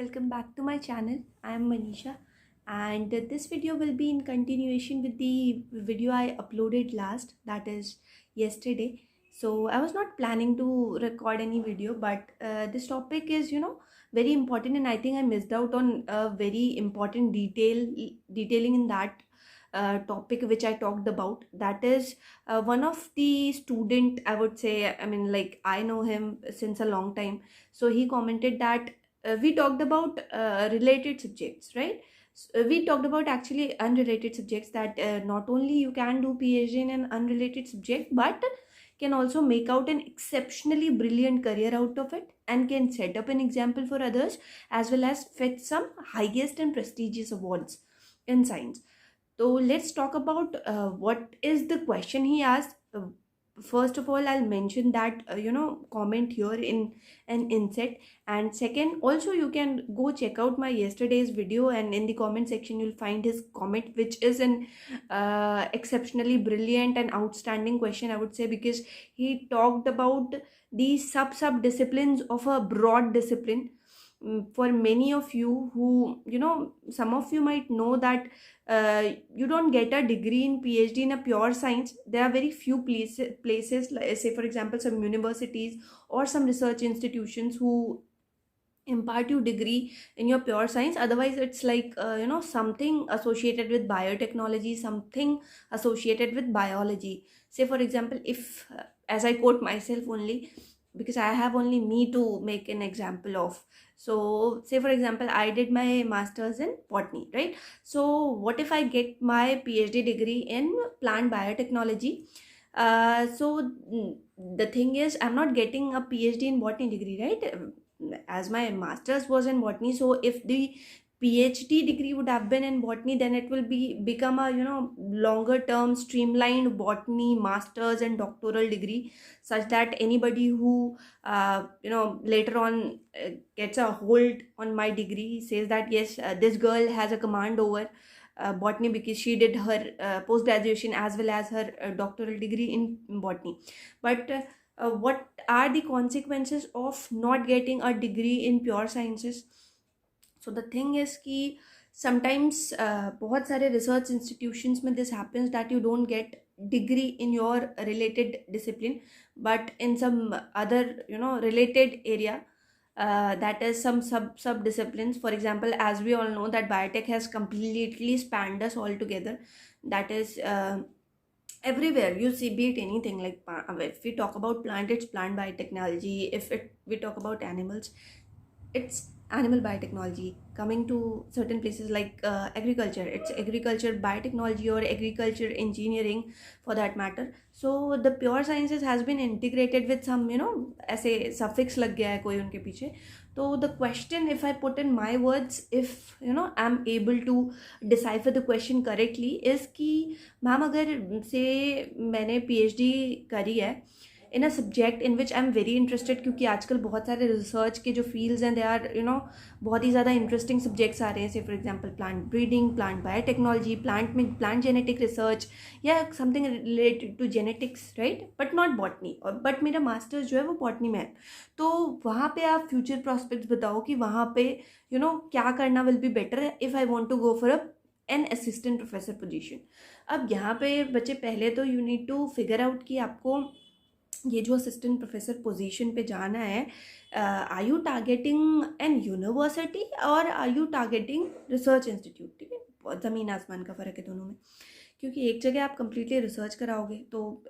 welcome back to my channel. I am Manisha, and this video will be in continuation with the video I uploaded last, that is yesterday. So I was not planning to record any video, but this topic is very important, and I think I missed out on a very important detailing in that topic which I talked about. That is one of the student, I would say, I mean, like, I know him since a long time. So he commented that we talked about related subjects, right? We talked about actually unrelated subjects, that not only you can do PhD in an unrelated subject, but can also make out an exceptionally brilliant career out of it, and can set up an example for others, as well as fetch some highest and prestigious awards in science. So let's talk about what is the question he asked. First of all, I'll mention that comment here in an inset, and second, also you can go check out my yesterday's video, and in the comment section you'll find his comment, which is an exceptionally brilliant and outstanding question, I would say, because he talked about the sub disciplines of a broad discipline. For many of you who, some of you might know that you don't get a degree in PhD in a pure science. There are very few places, like, say for example, some universities or some research institutions who impart you degree in your pure science. Otherwise it's like something associated with biotechnology, something associated with biology. Say for example, if as I quote myself only, because I have only me to make an example of. So say for example, I did my masters in botany, right? So what if I get my PhD degree in plant biotechnology? The thing is, I'm not getting a PhD in botany degree, right? As my masters was in botany, so if the PhD degree would have been in botany, then it will become a longer term streamlined botany masters and doctoral degree, such that anybody who later on gets a hold on my degree says that yes, this girl has a command over botany, because she did her post graduation as well as her doctoral degree in botany. But what are the consequences of not getting a degree in pure sciences? So the thing is कि sometimes बहुत सारे research institutions में this happens that you don't get degree in your related discipline, but in some other related area, that is some sub disciplines. For example, as we all know that biotech has completely spanned us all together. That is everywhere you see, be it anything like if we talk about plant, it's plant biotechnology. If we talk about animals, it's animal biotechnology. Coming to certain places like agriculture, it's agriculture biotechnology or agriculture engineering for that matter. So the pure sciences has been integrated with some ऐसे suffix लग गया है कोई उनके पीछे. So the question, if I put in my words, if I'm able to decipher the question correctly, is कि ma'am अगर से मैंने PhD करी है in a subject in which I'm very interested, क्योंकि आजकल बहुत सारे रिसर्च के जो फील्ड्स हैं, दे आर बहुत ही ज़्यादा इंटरेस्टिंग सब्जेक्ट्स आ रहे हैं. Say for example plant breeding, plant biotechnology, plant genetic research, या something related to genetics, right, but not botany. और बट मेरा मास्टर्स जो है वो बॉटनी में है. तो वहाँ पे आप फ्यूचर प्रॉस्पेक्ट्स बताओ कि वहाँ पे क्या करना will be better if I want to go for an assistant professor position. अब यहाँ पे बच्चे, पहले तो you need to figure out कि आपको ये जो असिस्टेंट प्रोफेसर पोजीशन पे जाना है, are you targeting an university और are you targeting research institute. ठीक है, बहुत ज़मीन आसमान का फ़र्क है दोनों में, क्योंकि एक जगह आप कंप्लीटली रिसर्च कराओगे तो